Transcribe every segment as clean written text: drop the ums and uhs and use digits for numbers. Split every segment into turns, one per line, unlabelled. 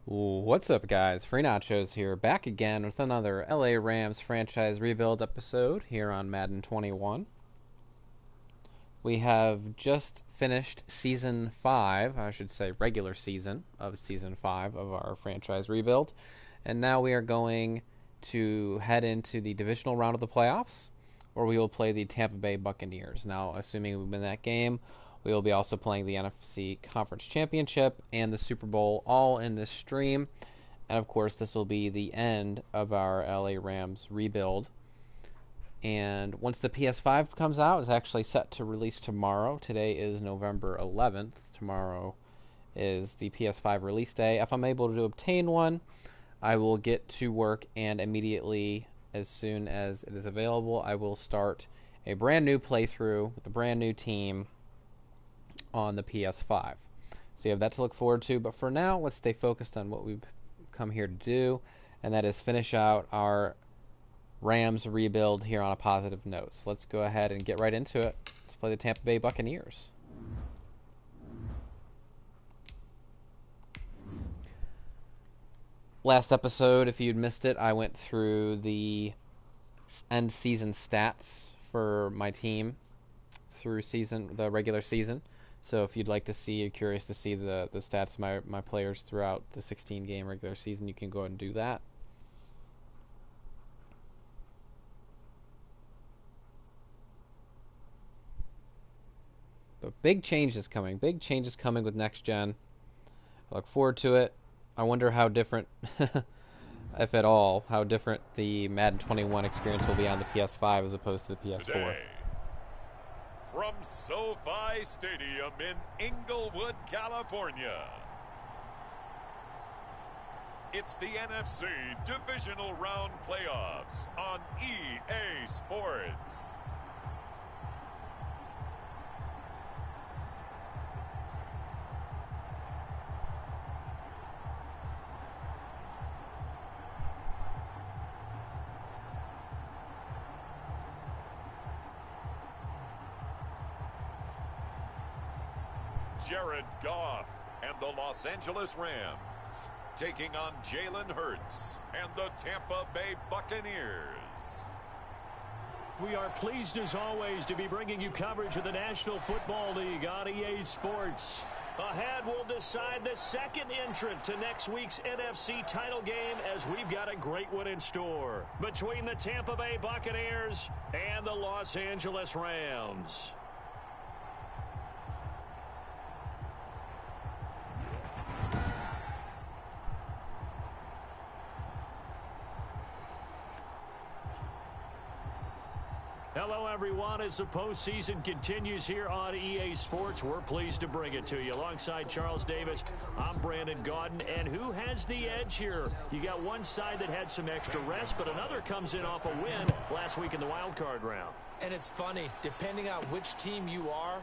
What's up, guys? Free Nachos here, back again with another LA Rams franchise rebuild episode here on Madden 21. We have just finished Season 5, I should say regular season of Season 5 of our franchise rebuild, and now we are going to head into the divisional round of the playoffs, where we will play the Tampa Bay Buccaneers. Now, assuming we win that game, we will be also playing the NFC Conference Championship and the Super Bowl all in this stream. And of course, this will be the end of our LA Rams rebuild. And once the PS5 comes out, it's actually set to release tomorrow. Today is November 11th. Tomorrow is the PS5 release day. If I'm able to obtain one, I will get to work, and immediately, as soon as it is available, I will start a brand new playthrough with a brand new team on the PS5. So you have that to look forward to, but for now, let's stay focused on what we've come here to do, and that is finish out our Rams rebuild here on a positive note. So let's go ahead and get right into it. Let's play the Tampa Bay Buccaneers. Last episode, if you'd missed it, I went through the end season stats for my team through the regular season. So if you'd like to see, you're curious to see the stats of my players throughout the 16-game regular season, you can go ahead and do that. But big changes coming. Big changes coming with Next Gen. I look forward to it. I wonder how different, if at all, how different the Madden 21 experience will be on the PS5 as opposed to the PS4.
Today, from SoFi Stadium in Inglewood, California, it's the NFC Divisional Round Playoffs on EA Sports. Jared Goff and the Los Angeles Rams taking on Jalen Hurts and the Tampa Bay Buccaneers.
We are pleased as always to be bringing you coverage of the National Football League on EA Sports. Ahead, we'll decide the second entrant to next week's NFC title game, as we've got a great one in store between the Tampa Bay Buccaneers and the Los Angeles Rams. Hello, everyone. As the postseason continues here on EA Sports, we're pleased to bring it to you. Alongside Charles Davis, I'm Brandon Gaudin. And who has the edge here? You got one side that had some extra rest, but another comes in off a win last week in the wild card round.
And it's funny, depending on which team you are,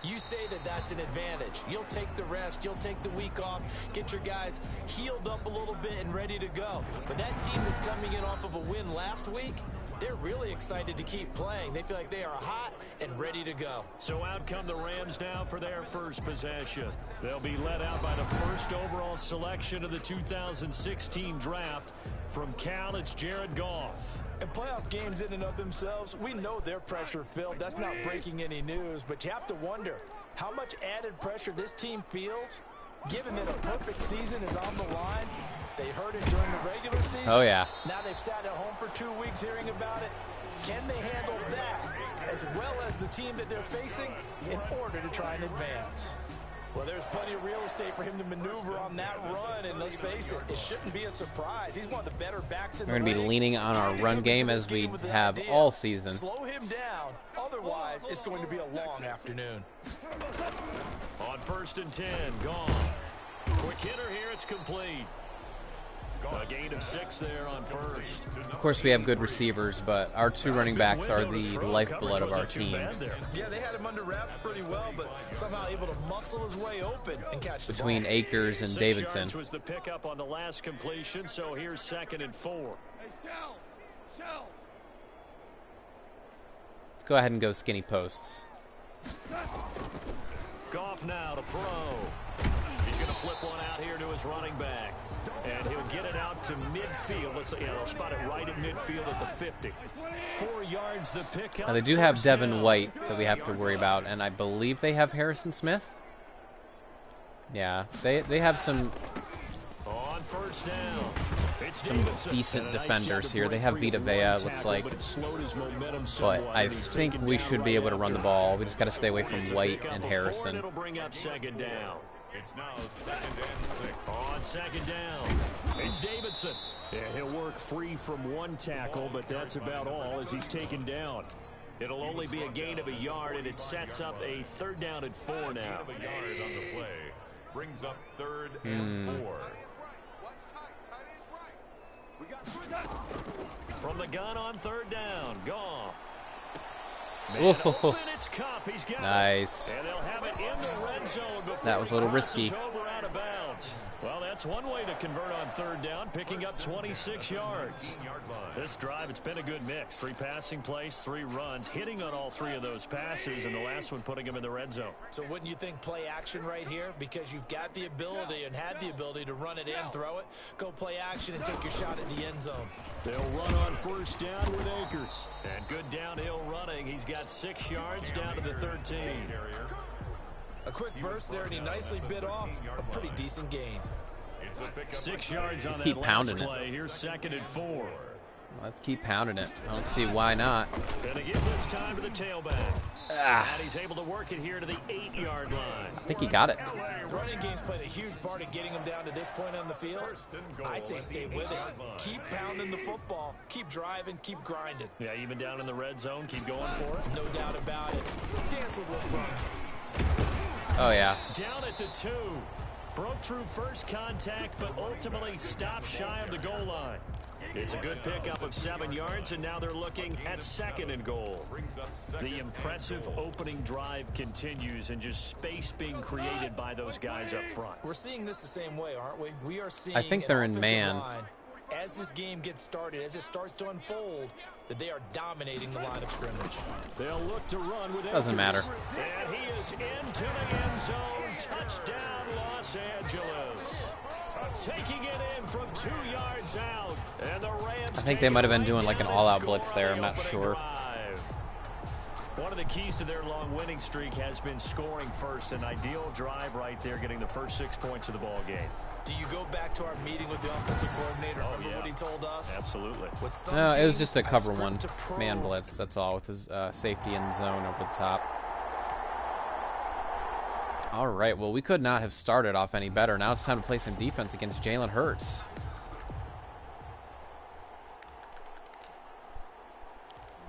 you say that that's an advantage. You'll take the rest, you'll take the week off, get your guys healed up a little bit and ready to go. But that team that's coming in off of a win last week, they're really excited to keep playing. They feel like they are hot and ready to go.
So out come the Rams now for their first possession. They'll be led out by the first overall selection of the 2016 draft. From Cal, it's Jared Goff.
And playoff games in and of themselves, we know they're pressure-filled. That's not breaking any news, but you have to wonder how much added pressure this team feels, given that a perfect season is on the line. They heard it during the regular season.
Oh, yeah.
Now they've sat at home for 2 weeks hearing about it. Can they handle that, as well as the team that they're facing, in order to try and advance? Well, there's plenty of real estate for him to maneuver on that run, and let's face it, it shouldn't be a surprise. He's one of the better backs in the league.
We're going to be leaning on our run game as we have all season.
Slow him down, otherwise it's going to be a long afternoon.
On 1st and 10, Goff. Quick hitter here, it's complete. A gain of 6 there on first.
Of course, we have good receivers, but our two running backs are the lifeblood of our team.
Yeah, they had him under wraps pretty well, but somehow able to muscle his way open and catch the ball.
Between Akers and
6
Davidson.
yards was the pickup on the last completion, so here's 2nd and 4.
Let's go ahead and go skinny posts.
Goff now to throw. He's going to flip one out here to his running back. And he'll get it out to midfield. They'll spot it right at midfield at the 50. 4 yards the pickup.
Now they do have Devin White that we have to worry about, and I believe they have Harrison Smith. Yeah, they have some decent defenders here. They have Vita Vea, it looks like. But I think we should be able to run the ball. We just got to stay away from White and Harrison.
It'll bring up second down.
It's now 2nd and 6.
On second down, it's Davidson. Yeah, he'll work free from one tackle, but that's about all as he's taken down. It'll only be a gain of a yard, and it sets up a 3rd down and 4 now.
Gain of a yard on the play brings up 3rd and 4.
From the gun on 3rd down, Goff.
Oh,
It's Cup. He's got
nice.
it. And they'll have it in the red zone before
That was a little risky.
over out of bounds. Well, that's one way to convert on 3rd down, picking up 26 yards. This drive, it's been a good mix. 3 passing plays, 3 runs, hitting on all 3 of those passes, and the last one putting him in the red zone.
So wouldn't you think play action right here? Because you've got the ability and had the ability to run it in, throw it, go play action, and take your shot at the end zone.
They'll run on 1st down with Akers. And good downhill running. He's got 6 yards down to the 13.
A quick burst there, and he nicely bit off a pretty decent gain.
6 yards on
Let's
that
keep
last
pounding it.
play. Here's 2nd and 4.
Let's keep pounding it. I don't see why not.
Gonna give this time to the tailback. And he's able to work it here to the 8-yard line.
I think he got it.
Running game's played a huge part in getting him down to this point on the field. I say stay with it. Keep pounding the football. Keep driving. Keep grinding.
Yeah, even down in the red zone, keep going for it.
No doubt about it. Dance with what's wrong.
Oh, yeah.
Down at the 2. Broke through first contact, but ultimately stopped shy of the goal line. It's a good pickup of 7 yards, and now they're looking at 2nd and goal. The impressive opening drive continues, and just space being created by those guys up front.
We're seeing this the same way, aren't we? We are seeing
I think they're in
an
man.
offensive line, as this game gets started, as it starts to unfold, that they are dominating the line of scrimmage.
They'll look to run with
Doesn't matter.
And he is into the end zone. Touchdown, Los Angeles. Taking it in from 2 yards out. And the Rams
I think they might have been doing like an all-out blitz there. I'm not sure.
One of the keys to their long winning streak has been scoring first. An ideal drive right there, getting the first 6 points of the ball game.
Do you go back to our meeting with the offensive coordinator? Remember what he told us?
Absolutely.
No, it was just a cover 1 man blitz. That's all, with his safety in the zone over the top. All right, well, we could not have started off any better. Now it's time to play some defense against Jalen Hurts.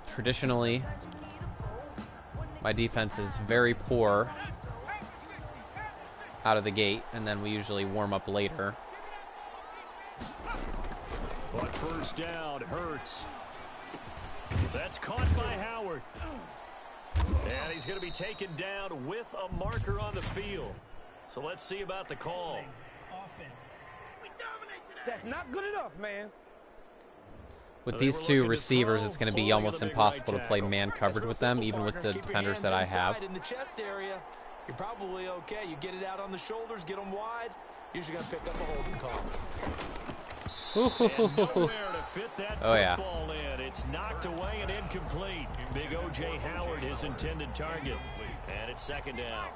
Traditionally, my defense is very poor out of the gate, and then we usually warm up later.
But 1st down, Hurts. That's caught by Howard. And he's going to be taken down with a marker on the field. So let's see about the call.
Offense. That's not good enough, man.
With these 2 receivers, it's going to be almost impossible to play man coverage with them, even with the defenders that I have.
In the chest area, you're probably okay. You get it out on the shoulders, get them wide. Usually going to pick up a holding call.
To fit that
Oh, yeah.
football in. It's knocked away and incomplete. Big O.J. Howard, his intended target. And it's 2nd down.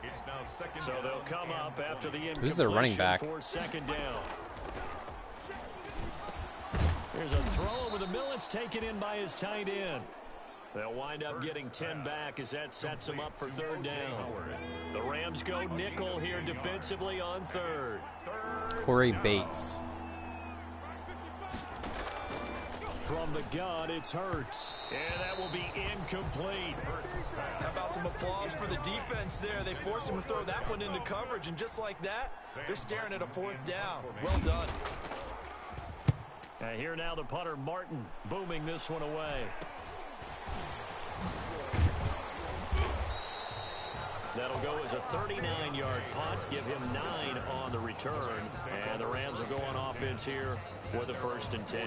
So they'll come up after the incompletion.
Who's their running back?
For 2nd down. There's a throw over the middle. It's taken in by his tight end. They'll wind up getting 10 back as that sets them up for 3rd down. The Rams go nickel here defensively on 3rd.
Corey Bates.
From the gun, it's Hurts. And that will be incomplete.
How about some applause for the defense there? They forced him to throw that one into coverage, and just like that, they're staring at a 4th down. Well done.
And here now the punter, Martin, booming this one away. That'll go as a 39-yard punt, give him 9 on the return. And the Rams are going offense here with a 1st and 10.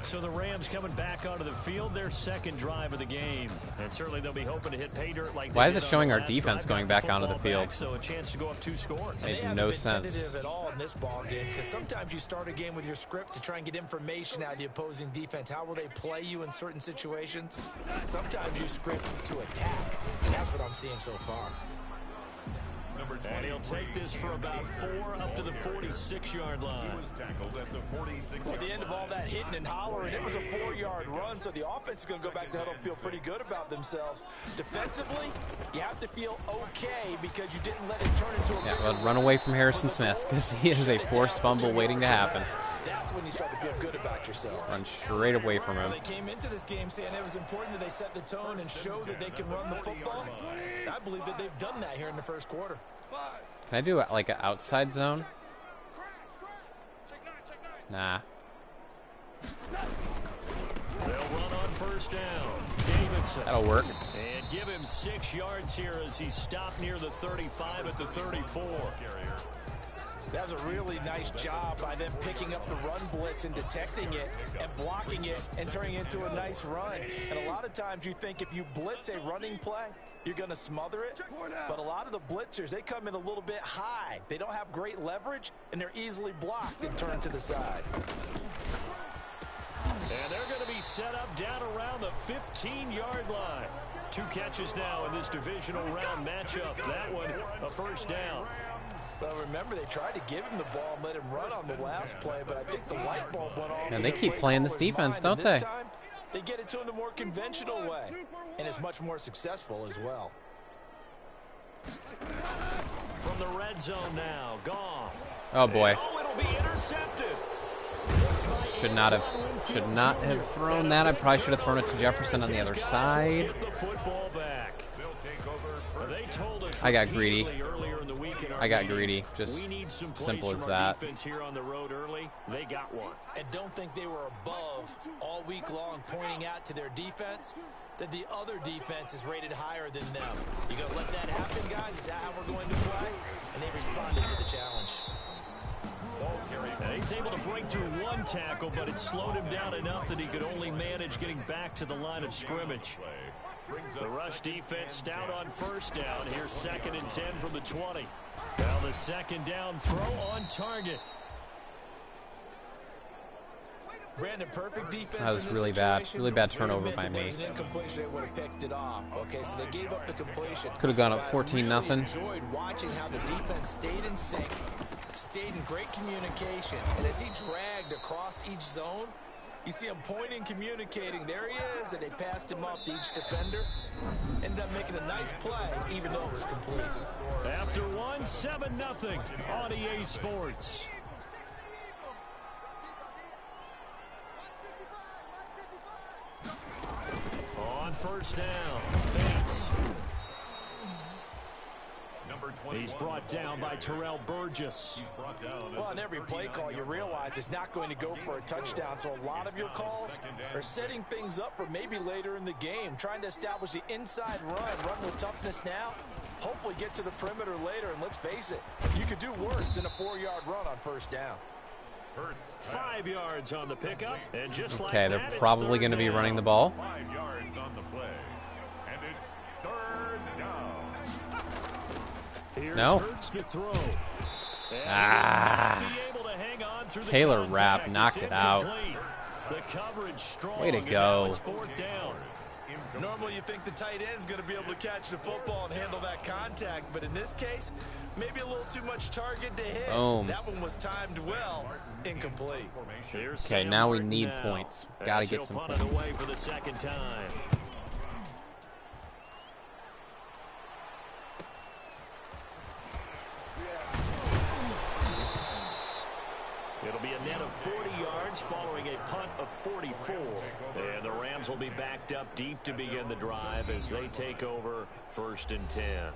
So the Rams coming back onto the field, their second drive of the game. And certainly they'll be hoping to hit pay dirt like
Why is it showing our defense going back onto the field?
So a chance to go up 2 scores.
Made no sense.
Tentative at all in this ball game, because sometimes you start a game with your script to try and get information out of the opposing defense. How will they play you in certain situations? Sometimes you script to attack, and that's what I'm seeing so far.
And he'll take this for about 4 up to the 46-yard line.
At the end of all that hitting and hollering, it was a 4-yard run, so the offense is going to go back to huddle and feel pretty good about themselves. Defensively, you have to feel okay because you didn't let it turn into a
well, run away from Harrison Smith because he is a forced fumble waiting to happen.
That's when you start to feel good about yourselves.
Run straight away from him.
They came into this game saying it was important that they set the tone and show that they can run the football. I believe that they've done that here in the first quarter.
Can I do like an outside zone? Nah.
They'll run on 1st down. Davidson.
That'll work.
And give him 6 yards here as he stopped near the 35 at the 34.
That was a really nice job by them picking up the run blitz and detecting it and blocking it and turning it into a nice run. And a lot of times you think if you blitz a running play, you're going to smother it. But a lot of the blitzers, they come in a little bit high. They don't have great leverage, and they're easily blocked and turned to the side.
And they're going to be set up down around the 15-yard line. 2 catches now in this divisional round matchup. That one, a 1st down.
Well, remember, they tried to give him the ball and let him run on the last play, but I think the light bulb went off.
And they keep playing this defense, don't they?
This time, they get it to him the more conventional way, and it's much more successful as well.
From the red zone now, Goff.
Oh boy.
Oh, it'll be intercepted.
Should not have thrown that. I probably should have thrown it to Jefferson on the other side. I got greedy. I got greedy. Just simple as that.
Here on the road early, they got one.
And don't think they were above all week long, pointing out to their defense that the other defense is rated higher than them. You gonna let that happen, guys? Is that how we're going to play? And they responded to the challenge.
Now he's able to break through 1 tackle, but it slowed him down enough that he could only manage getting back to the line of scrimmage. The rush defense stout on 1st down. Here's 2nd and 10 from the 20. Now the 2nd down throw on target.
Brandon, perfect defense.
That was really bad. Really bad turnover by me.
Incompletion, they would have picked it off. Okay, so they gave up the completion.
Could have gone up 14-0.
Really enjoyed watching how the defense stayed in sync, stayed in great communication, and as he dragged across each zone, you see him pointing, communicating. There he is, and they passed him off to each defender. Ended up making a nice play, even though it was complete.
After 1, 7-0 on EA Sports. On 1st down, Bates. He's brought down by Terrell Burgess.
Well, on every play call, you realize it's not going to go for a touchdown. So a lot of your calls are setting things up for maybe later in the game, trying to establish the inside run with toughness now, hopefully get to the perimeter later. And let's face it, you could do worse than a 4-yard run on 1st down.
5 yards on the pickup, and just like
Okay, they're probably going to be running the ball.
5 yards on the play, and it's 3rd down.
Here's
No.
Hurts to throw.
Taylor Rapp knocked it out.
The coverage strong.
Way to
and
go.
now it's 4th down.
Normally you think the tight end's going to be able to catch the football and handle that contact, but in this case, maybe a little too much target to hit.
Boom.
That one was timed well, incomplete.
Here's
Okay,
Sam
now we
Martin
need
now.
points. Gotta
As
get
he'll
some
punt it
points.
away for the 2nd time. It'll be a net of 40 yards following a punt of 44. And the Rams will be backed up deep to begin the drive as they take over 1st and 10.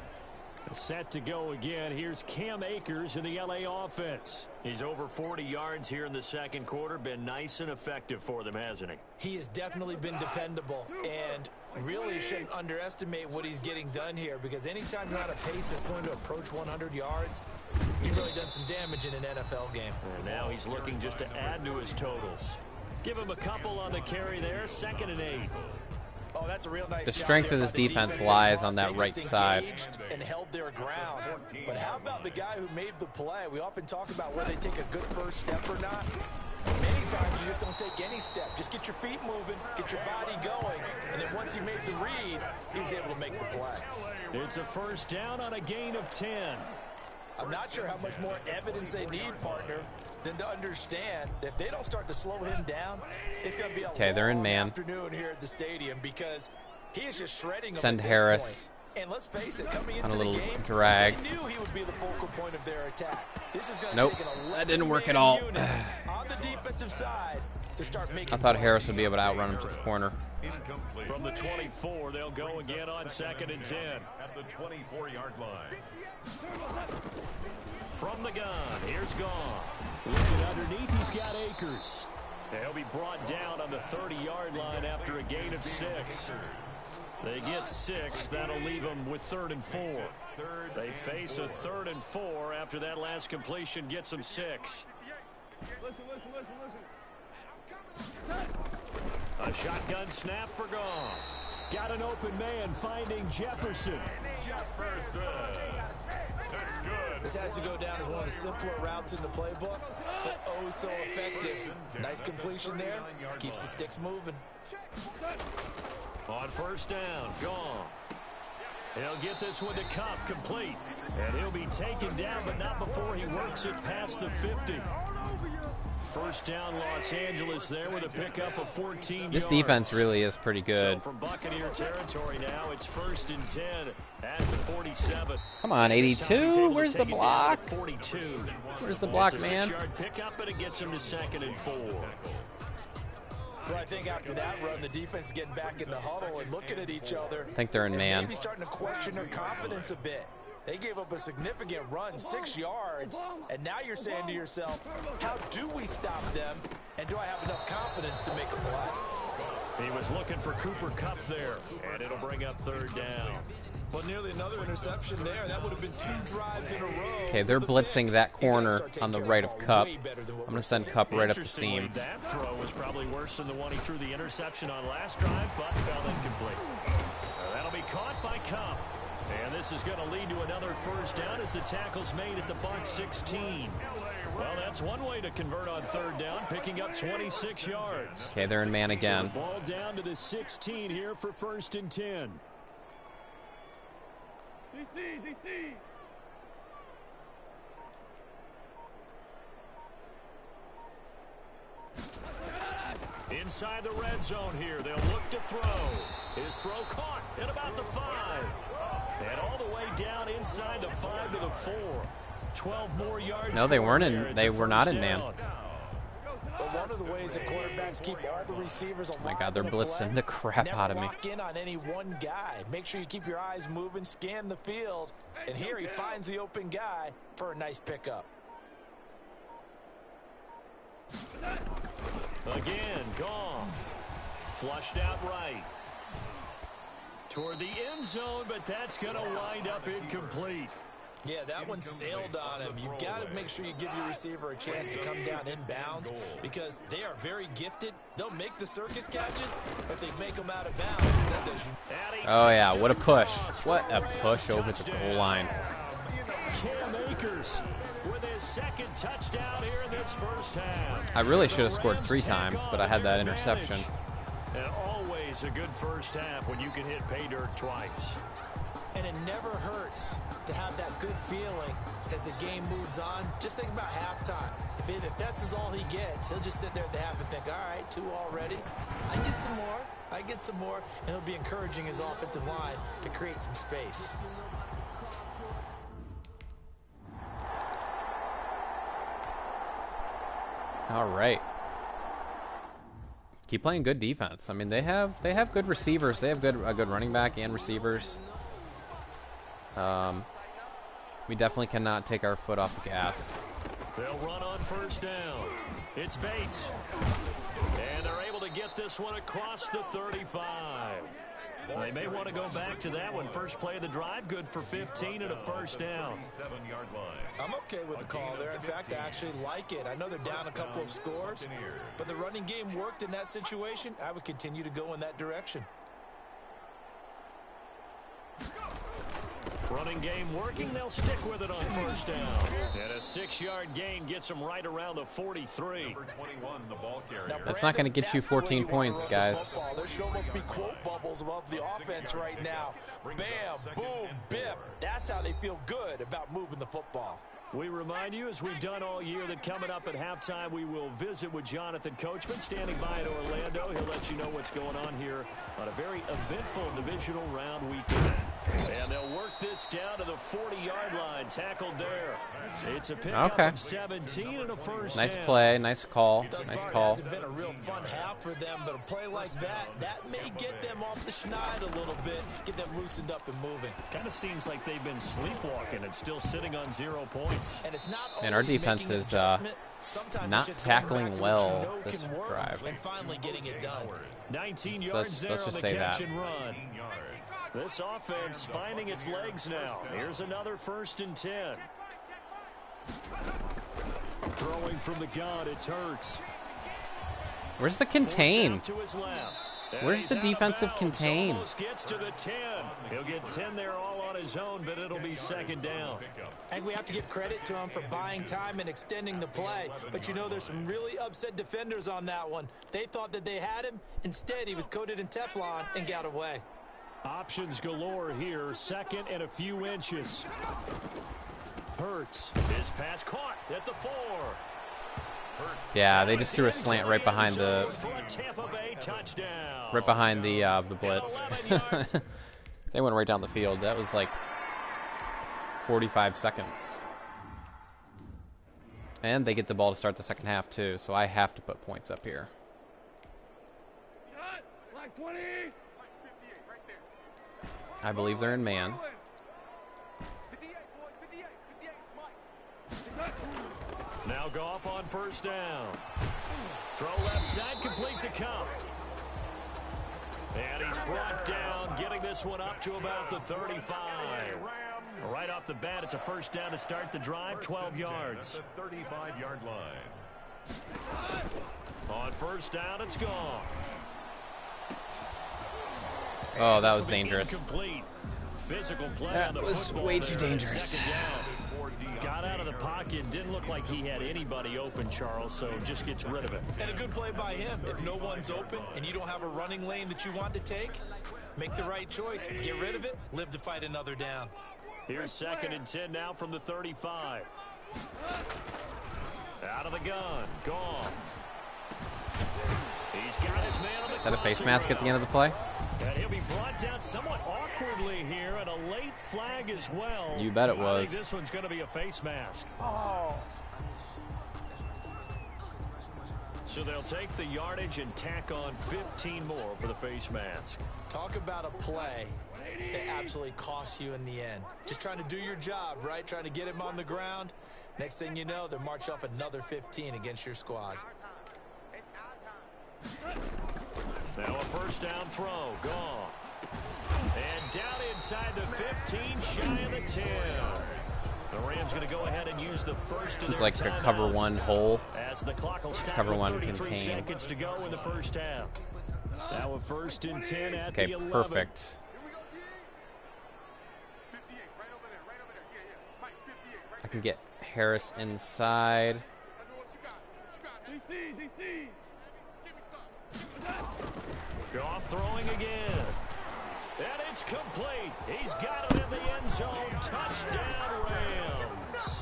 Set to go again. Here's Cam Akers in the LA offense. He's over 40 yards here in the second quarter. Been nice and effective for them, hasn't he?
He has definitely been dependable, and really shouldn't underestimate what he's getting done here, because anytime you're on a pace that's going to approach 100 yards, he's really done some damage in an NFL game.
And now he's looking just to add to his totals. Give him a couple on the carry there. 2nd and 8.
Oh, that's a real nice
The
job
strength
there
of this
by the
defense
defensive
lies
front.
on that
They
right
just
side.
engaged and held their ground. But how about the guy who made the play? We often talk about where they take a good first step or not. Many times you just don't take any step. Just get your feet moving, get your body going, and then once he made the read, he was able to make the play.
It's a first down on a gain of 10.
I'm not sure how much more evidence they need, partner, than to understand that if they don't start to slow him down, it's going to be a
they're in
long
man.
afternoon here at the stadium, because he is just shredding them
Send
at this
Harris
point. And let's face it, coming
on
into
a little
the game,
drag.
they knew he would be the focal point of their attack. This is going to
Nope,
take an
that didn't work at
11-man
all.
unit on the defensive side to start making
I thought
plays.
Harris would be able to outrun him to the corner.
Incomplete.
From the 24, they'll go again on 2nd and 10.
At the 24-yard line.
From the gun, here's Goff. Looking underneath, he's got Akers. He'll be brought down on the 30-yard line after a gain of 6. They get 6. That'll leave them with 3rd and 4. They face a 3rd and 4 after that last completion gets them 6. A shotgun snap for Goff. Got an open man finding Jefferson.
Jefferson. That's good.
This has to go down as one of the simpler routes in the playbook, but oh so effective. Nice completion there. Keeps the sticks moving.
On first down, Goff. He'll get this one to Kupp, complete. And he'll be taken down, but not before he works it past the 50. First down, Los Angeles there with a pickup of 14 yards.
This defense really is pretty good.
So from Buccaneer territory now, it's 1st and 10 at the 47.
Come on,
This time he's
82.
able to
Where's the
take it down at
block?
42.
Where's the block,
It's a
man?
6-yard pickup, and it gets him to 2nd and 4.
Well, I think after that run, the defense is getting back in the huddle and looking at each other.
I think they're in
and
man.
maybe starting to question their confidence a bit. They gave up a significant run, 6 yards, and now you're saying to yourself, how do we stop them, and do I have enough confidence to make a play?
He was looking for Cooper Kupp there, and it'll bring up 3rd down.
Well, nearly another interception there. That would have been 2 drives in a row.
Okay, they're
The
blitzing
pick.
that
He's gotta
corner
start taking
on the
care
right
of
of
the
Kupp.
ball way better than what
I'm going
we're
to send
seeing.
Kupp right up the
Interestingly,
seam.
that throw was probably worse than the one he threw the interception on last drive, but fell incomplete. That'll be caught by Kupp. And this is going to lead to another first down as the tackle's made at the Bucs 16. Well, that's one way to convert on 3rd down, picking up 26 yards.
Okay, they're in man again.
So the ball down to the 16 here for 1st and 10.
DC.
Inside the red zone here, they'll look to throw. His throw caught at about the 5. And all the way down inside the 5 to the 4. 12 more yards.
No, they weren't
there.
in.
It's
They
a
were not
first
in man.
down.
But one of the ways that quarterbacks keep all the receivers alive.
Oh my God, they're
in a
blitzing
play,
the crap
never
out of me.
lock in on any one guy. Make sure you keep your eyes moving, scan the field, and here he finds the open guy for a nice pickup.
Again, Goff. Flushed out right. Toward the end zone, but that's going to wind up incomplete.
Yeah, that one sailed on him. You've got to make sure you give your receiver a chance to come down inbounds because they are very gifted. They'll make the circus catches, but they make them out of bounds. That does you.
Oh, yeah, what a push. What a push over the goal line.
Cam Akers with his 2nd touchdown here in this first half.
I really should have scored 3 times, but I had that interception.
And always a good first half when you can hit pay dirt twice.
And it never hurts to have that good feeling as the game moves on. Just think about halftime. If that's all he gets, he'll just sit there at the half and think, all right, 2 already. I get some more. And he'll be encouraging his offensive line to create some space.
All right. Keep playing good defense. I mean, they have good receivers. They have a good running back and receivers. We definitely cannot take our foot off the gas.
They'll run on first down. It's Bates. And they're able to get this one across the 35. They may want to go back to that one. First play of the drive, good for 15 and a first down.
I'm okay with the call there. In fact, I actually like it. I know they're down a couple of scores, but the running game worked in that situation. I would continue to go in that direction.
Running game working, they'll stick with it on first down. And a 6-yard gain gets them right around the 43.
That's not going to get you 14 points, guys.
There should almost be quote bubbles above the offense right now. Bam, boom, biff. That's how they feel good about moving the football.
We remind you, as we've done all year, that coming up at halftime, we will visit with Jonathan Coachman, standing by in Orlando. He'll let you know what's going on here on a very eventful divisional round weekend. And they'll work this down to the 40-yard line, tackled there. It's a pickup of 17 and a first
Nice
down.
play, nice call, nice call.
It hasn't been a real fun half for them, but a play like that may get them off the schneid a little bit, get them loosened up and moving.
Kind of seems like they've been sleepwalking and still sitting on 0 points.
And it's not
And our defense is not tackling well this drive.
And finally getting it done.
19
So
yards there
let's
on
just
the
say
catch
that.
and run. This offense finding its legs now. Here's another 1st and 10. Throwing from the gun, it's Hurts.
Where's the contain?
To his left.
Where's the defensive contain?
Almost gets to the 10. He'll get 10 there all on his own, but it'll be 2nd down.
And we have to give credit to him for buying time and extending the play. But you know, there's some really upset defenders on that one. They thought that they had him. Instead, he was coated in Teflon and got away.
Options galore here. 2nd and a few inches. Hurts. His pass caught at the 4.
Yeah, they just threw a slant right behind the blitz. They went right down the field. That was like 45 seconds. And they get the ball to start the second half too, so I have to put points up here. I believe they're in man.
Now Goff on first down. Throw left side, complete to Cup. And he's brought down, getting this one up to about the 35. Right off the bat, it's a first down to start the drive, 12 yards.
The 35-yard line.
On first down, it's gone.
Oh, that was dangerous.
Incomplete. Physical play
That
on the
was
football
way too
there.
dangerous.
2nd down. Got out of the pocket. Didn't look like he had anybody open, Charles, so just gets rid of it.
And a good play by him. If no one's open and you don't have a running lane that you want to take, make the right choice. Get rid of it. Live to fight another down.
Here's 2nd and 10 now from the 35. Out of the gun. Gone. He's got his man on the
Is that a face mask at the end of the play?
And he'll be brought down somewhat awkwardly here, and a late flag as well.
You bet it
I
was.
think this one's going to be a face mask. So they'll take the yardage and tack on 15 more for the face mask.
Talk about a play that absolutely costs you in the end. Just trying to do your job, right? Trying to get him on the ground. Next thing you know, they're marching off another 15 against your squad.
Now a first down throw. Gone. And down inside the 15, shy of the 10. The Rams going to go ahead and use the first of
It's
their
like a
timeouts
cover one hole.
as the clock will stop
Cover
with
one
33
contain.
seconds to go in the first half. Now a 1st and 10 at
Okay,
the 11.
perfect. I can get Harris inside.
Goff throwing again. And it's complete. He's got it in the end zone. Touchdown, Rams.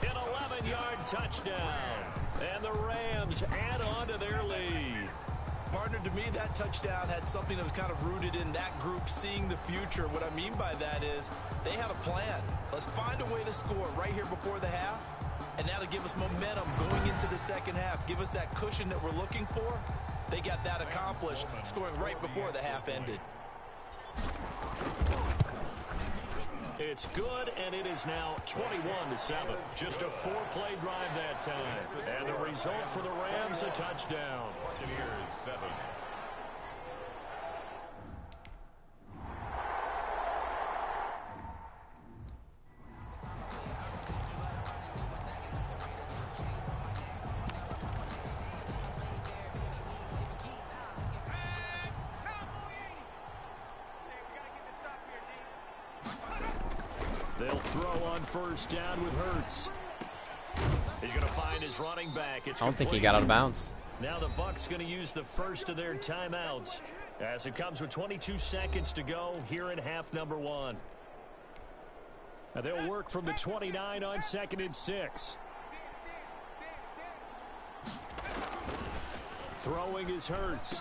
An 11-yard touchdown. And the Rams add on to their lead.
Partner, to me, that touchdown had something that was kind of rooted in that group seeing the future. What I mean by that is they had a plan. Let's find a way to score right here before the half, and that'll give us momentum going into the second half, give us that cushion that we're looking for. They got that accomplished, scoring right before the half ended.
It's good, and it is now 21-7. Just a 4-play drive that time. And the result for the Rams, a touchdown.
Buccaneers 7.
They'll throw on first down with Hurts. He's going to find his running back. It's
I don't think he got out of bounds.
Now the Bucs going to use the first of their timeouts as it comes with 22 seconds to go here in half number 1. Now they'll work from the 29 on 2nd and 6. Throwing is Hurts.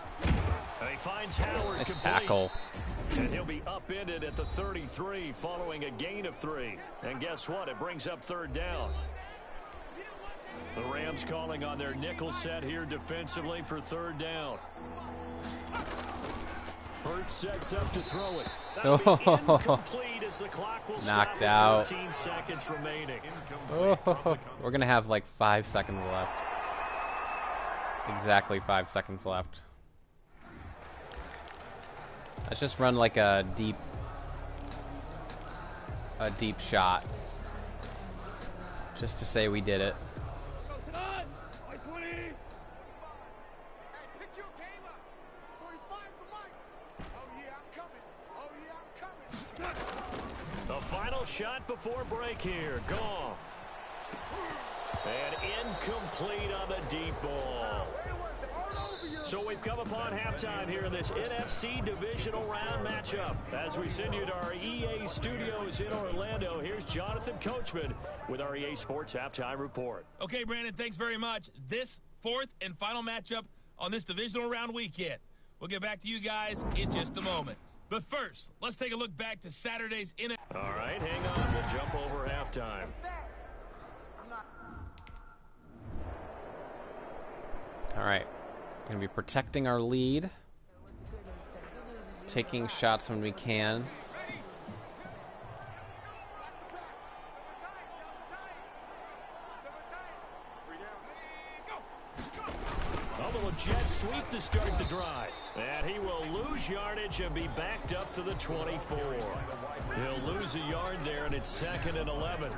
And he finds Howard.
Nice
complete.
tackle.
And he'll be upended at the 33 following a gain of 3. And guess what? It brings up 3rd down. The Rams calling on their nickel set here defensively for 3rd down. Hurts sets up to throw it. That'll be incomplete as the clock will
Knocked
stop
out.
with 13 seconds remaining.
Oh, we're going to have like 5 seconds left. Exactly 5 seconds left. Let's just run like a deep shot. Just to say we did it.
The final shot before break here. Goff. And incomplete on the deep ball. So we've come upon halftime here in this NFC divisional round matchup. As we send you to our EA studios in Orlando, here's Jonathan Coachman with our EA Sports Halftime Report.
Okay, Brandon, thanks very much. This 4th and final matchup on this divisional round weekend. We'll get back to you guys in just a moment. But first, let's take a look back to Saturday's
All right, hang on. We'll jump over halftime.
All right. Going to be protecting our lead. Taking shots when we can.
A little jet sweep to start the drive. And he will lose yardage and be backed up to the 24. He'll lose a yard there, and it's 2nd and 11.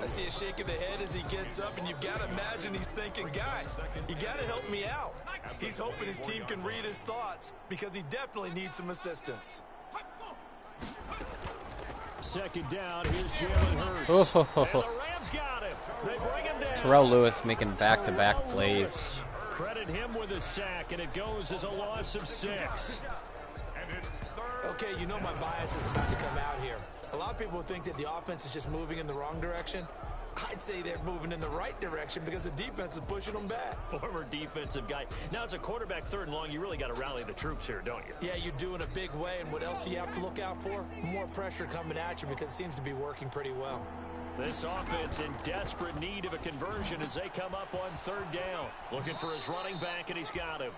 I see a shake of the head as he gets up, and you've got to imagine he's thinking, guys, you got to help me out. He's hoping his team can read his thoughts because he definitely needs some assistance.
2nd down, here's Jalen Hurts.
Oh.
And the Rams got him. They bring him down.
Terrell Lewis making back-to-back plays.
Credit him with a sack, and it goes as a loss of 6.
Okay, you know my bias is about to come out here. A lot of people think that the offense is just moving in the wrong direction. I'd say they're moving in the right direction because the defense is pushing them back.
Former defensive guy. Now, as a quarterback 3rd and long, you really got to rally the troops here, don't you?
Yeah, you do in a big way, and what else do you have to look out for? More pressure coming at you because it seems to be working pretty well.
This offense in desperate need of a conversion as they come up on 3rd down. Looking for his running back, and he's got him.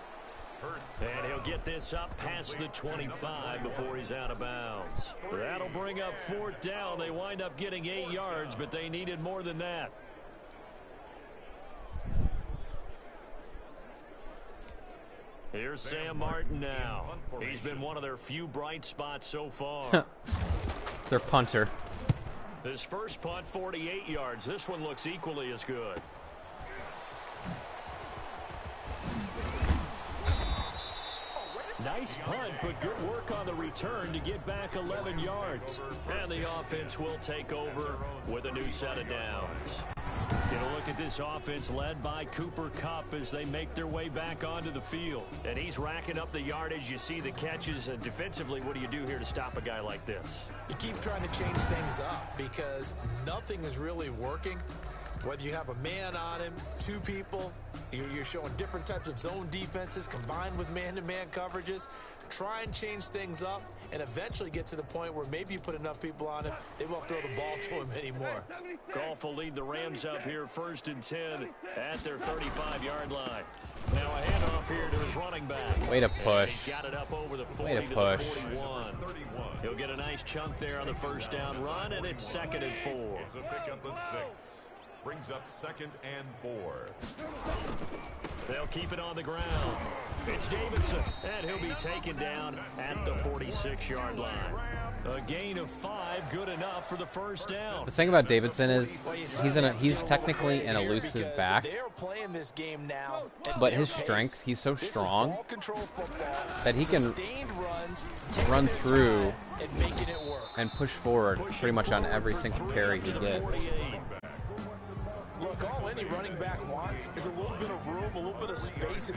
And he'll get this up past the 25 before he's out of bounds. That'll bring up 4th down. They wind up getting 8 yards, but they needed more than that. Here's Sam Martin now. He's been one of their few bright spots so far.
Their punter.
His first punt, 48 yards. This one looks equally as good. Nice punt, but good work on the return to get back 11 yards. And the offense will take over with a new set of downs. Get a look at this offense led by Cooper Kupp as they make their way back onto the field. And he's racking up the yardage. You see the catches. Defensively, what do you do here to stop a guy like this?
You keep trying to change things up because nothing is really working. Whether you have a man on him, two people, you're showing different types of zone defenses combined with man-to-man coverages. Try and change things up and eventually get to the point where maybe you put enough people on him, they won't throw the ball to him anymore.
Goff will lead the Rams up here 1st and 10 at their 35-yard line. Now a handoff here to his running back.
Way to push.
He's got it up over the 40
Way to push.
the 41. He'll get a nice chunk there on the first down run, and it's 2nd and 4.
It's a pickup of 6. Brings up 2nd and 4.
They'll keep it on the ground. It's Davidson, and he'll be taken down at the 46-yard line. A gain of 5, good enough for the first down.
The thing about Davidson is he's technically an elusive back, but his strength, he's so strong that he can run through and push forward pretty much on every single carry he gets.
Look, all any running back wants is a little bit of room, a little bit of space in